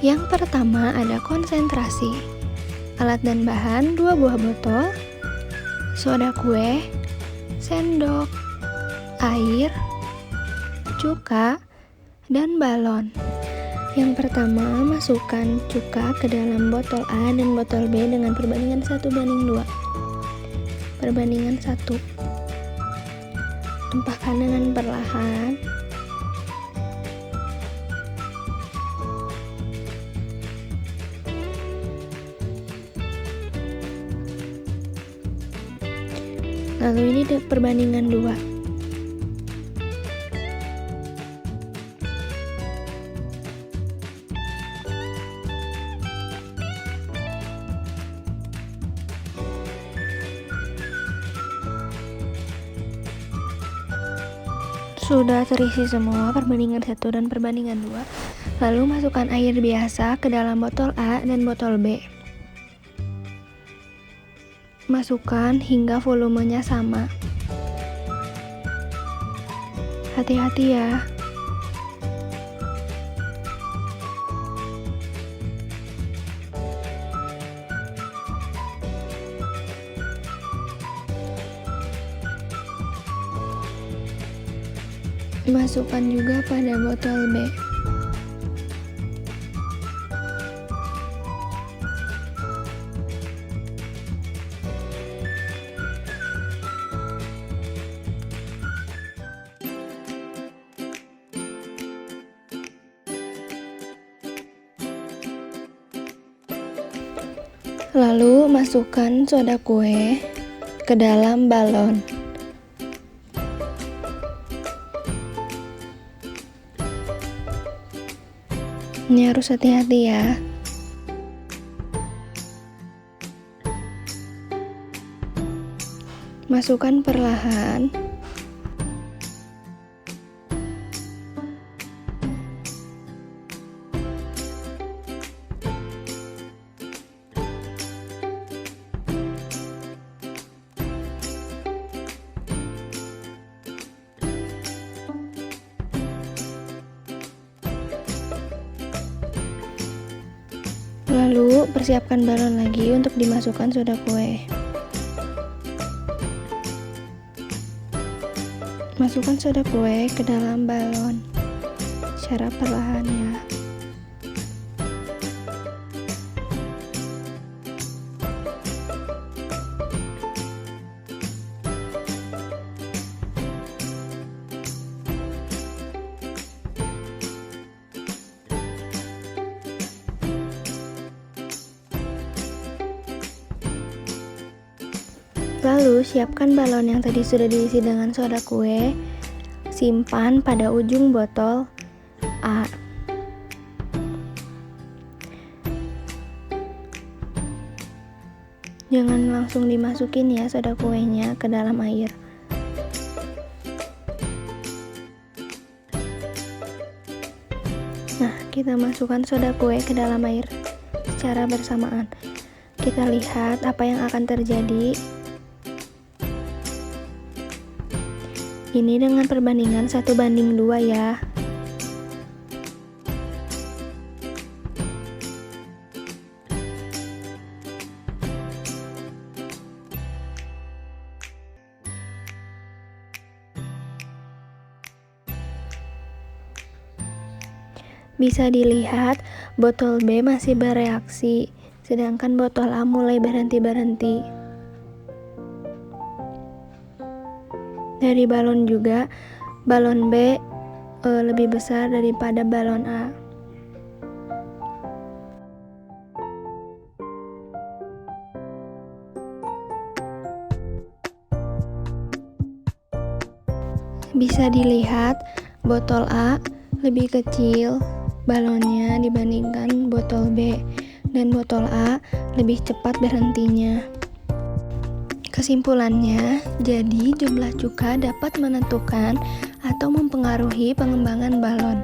Yang pertama ada konsentrasi. Alat dan bahan 2 buah botol, soda kue, sendok, air, cuka, dan balon. Yang pertama, masukkan cuka ke dalam botol A dan botol B dengan perbandingan 1:2. Perbandingan 1. Tumpahkan dengan perlahan. Lalu ini perbandingan 2. Sudah terisi semua perbandingan 1 dan perbandingan 2. Lalu masukkan air biasa ke dalam botol A dan botol B. Masukkan hingga volumenya sama. Hati-hati ya. Masukkan juga pada botol B. Lalu masukkan soda kue ke dalam balon. Ini harus hati-hati ya. Masukkan perlahan. Lalu persiapkan balon lagi untuk dimasukkan soda kue. Masukkan soda kue ke dalam balon secara perlahan ya. Lalu siapkan balon yang tadi sudah diisi dengan soda kue, simpan pada ujung botol A. Jangan langsung dimasukin ya soda kuenya ke dalam air. Nah, kita masukkan soda kue ke dalam air secara bersamaan. Kita lihat apa yang akan terjadi. Ini dengan perbandingan 1:2 ya. Bisa dilihat botol B masih bereaksi, sedangkan botol A mulai berhenti-berhenti. Dari balon juga, balon B lebih besar daripada balon A. Bisa dilihat botol A lebih kecil balonnya dibandingkan botol B, dan botol A lebih cepat berhentinya. Kesimpulannya, jadi jumlah cuka dapat menentukan atau mempengaruhi pengembangan balon.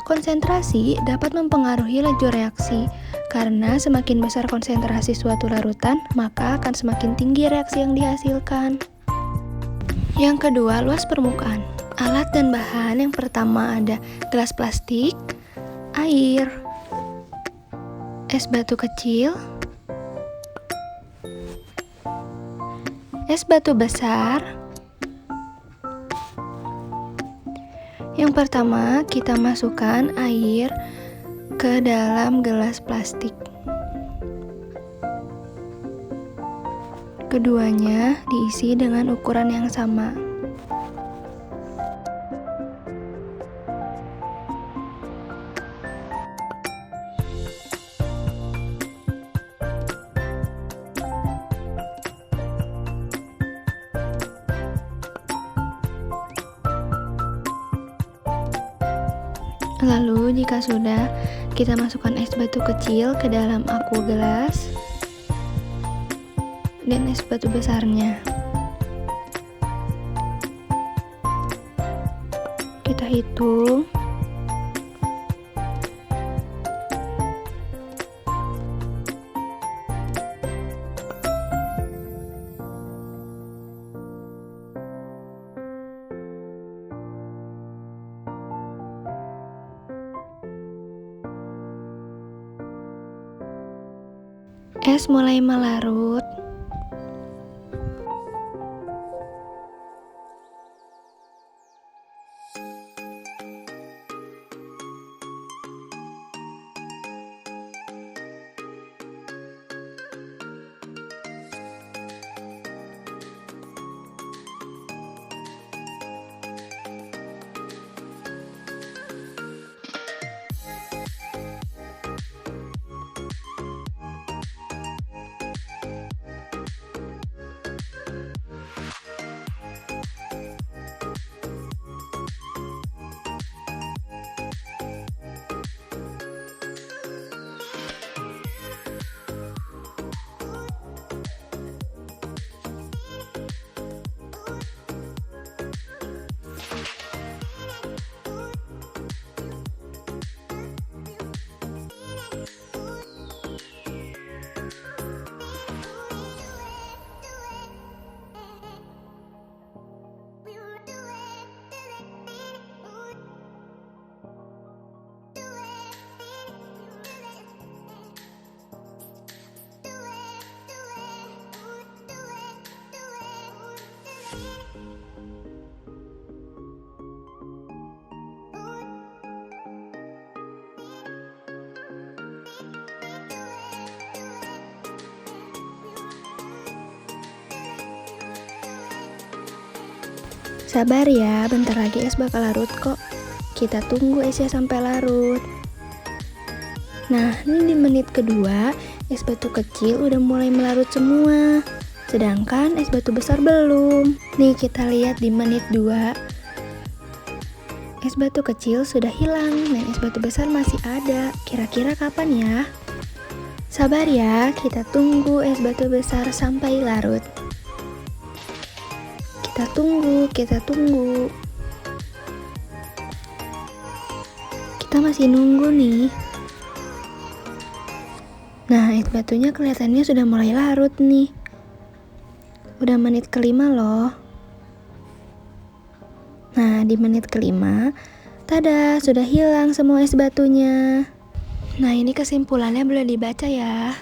Konsentrasi dapat mempengaruhi laju reaksi, karena semakin besar konsentrasi suatu larutan, maka akan semakin tinggi reaksi yang dihasilkan. Yang kedua, luas permukaan. Alat dan bahan yang pertama ada gelas plastik, air, es batu kecil, es batu besar. Yang pertama, kita masukkan air ke dalam gelas plastik. Keduanya diisi dengan ukuran yang sama. Lalu jika sudah, kita masukkan es batu kecil ke dalam aqua gelas dan es batu besarnya. Kita hitung. Es mulai melarut. Sabar ya, bentar lagi es bakal larut kok. Kita tunggu esnya sampai larut. Nah, ini di menit kedua, es batu kecil udah mulai melarut semua. Sedangkan es batu besar belum. Nih kita lihat di menit 2. Es batu kecil sudah hilang dan es batu besar masih ada. Kira-kira kapan ya? Sabar ya, kita tunggu es batu besar sampai larut. Kita tunggu. Kita masih nunggu nih. Nah, es batunya kelihatannya sudah mulai larut nih. Udah menit kelima loh. Nah, di menit kelima, tada, sudah hilang semua es batunya. Nah, ini kesimpulannya boleh dibaca ya.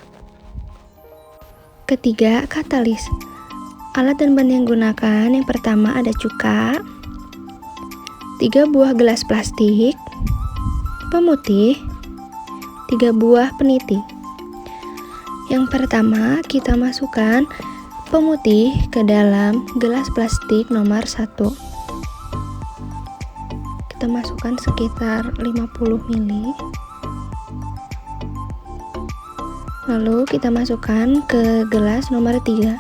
Ketiga, katalis. Alat dan bahan yang digunakan, yang pertama ada cuka, 3 buah gelas plastik, pemutih, 3 buah peniti. Yang pertama kita masukkan pemutih ke dalam gelas plastik nomor 1. Kita masukkan sekitar 50 ml. Lalu kita masukkan ke gelas nomor 3.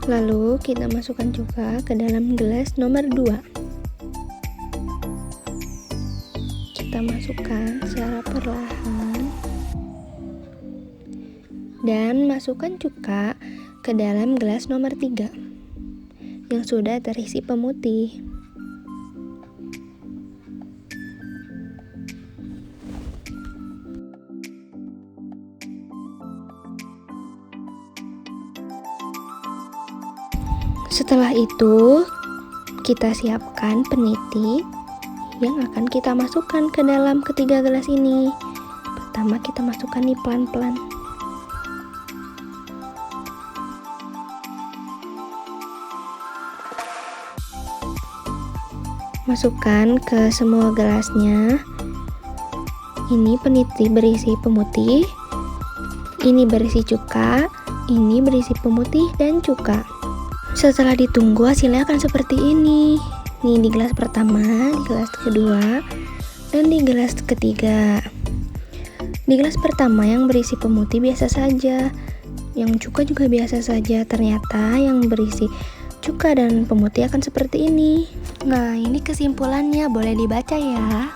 Lalu kita masukkan juga ke dalam gelas nomor 2. Kita masukkan secara perlahan dan masukkan cuka ke dalam gelas nomor 3 yang sudah terisi pemutih. Setelah itu, kita siapkan peniti yang akan kita masukkan ke dalam ketiga gelas ini. Pertama kita masukkan nih pelan-pelan. Masukkan ke semua gelasnya. Ini peniti berisi pemutih, ini berisi cuka, ini berisi pemutih dan cuka. Setelah ditunggu hasilnya akan seperti ini. Nih di gelas pertama, di gelas kedua, dan di gelas ketiga. Di gelas pertama yang berisi pemutih biasa saja, yang cuka juga biasa saja. Ternyata yang berisi cuka dan pemutih akan seperti ini. Nah, ini kesimpulannya, boleh dibaca ya.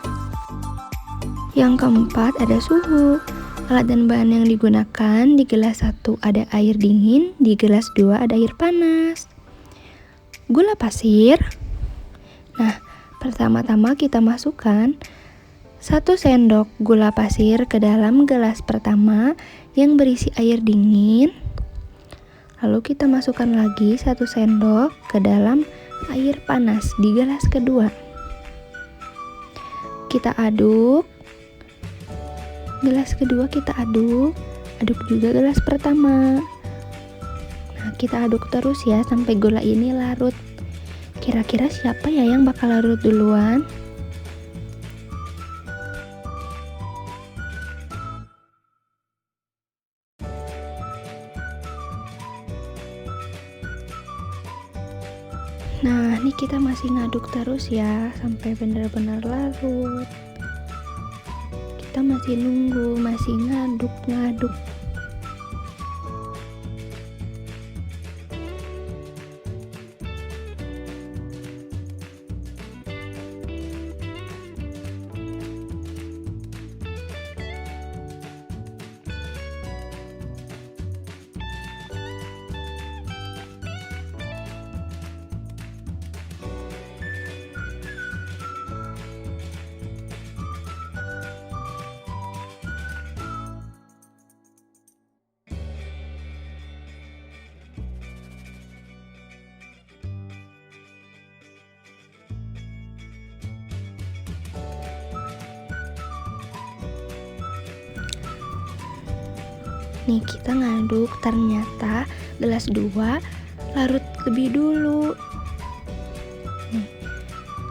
Yang keempat ada suhu. Alat dan bahan yang digunakan, di gelas 1 ada air dingin, di gelas 2 ada air panas. Gula pasir. Nah, pertama-tama kita masukkan 1 sendok gula pasir ke dalam gelas pertama yang berisi air dingin. Lalu kita masukkan lagi 1 sendok ke dalam air panas di gelas kedua. Kita aduk. Gelas kedua kita aduk juga gelas pertama. Nah, kita aduk terus ya sampai gula ini larut. Kira-kira siapa ya yang bakal larut duluan? Nah, ini kita masih ngaduk terus ya sampai benar-benar larut. Kita masih nunggu, masih ngaduk. Nih kita ngaduk, ternyata gelas 2 larut lebih dulu. Nih,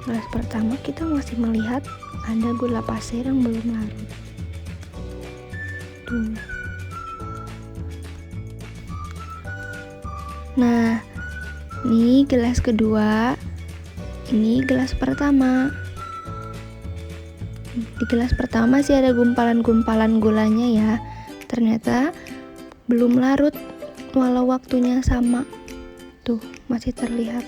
gelas pertama kita masih melihat ada gula pasir yang belum larut. Tuh. Nah, ini gelas kedua, ini gelas pertama. Di gelas pertama sih ada gumpalan-gumpalan gulanya ya. Ternyata belum larut walau waktunya sama. Tuh, masih terlihat.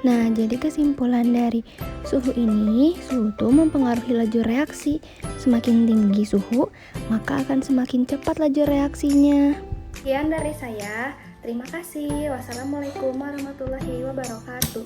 Nah, jadi kesimpulan dari suhu ini, suhu tuh mempengaruhi laju reaksi. Semakin tinggi suhu, maka akan semakin cepat laju reaksinya. Sekian dari saya. Terima kasih. Wassalamualaikum warahmatullahi wabarakatuh.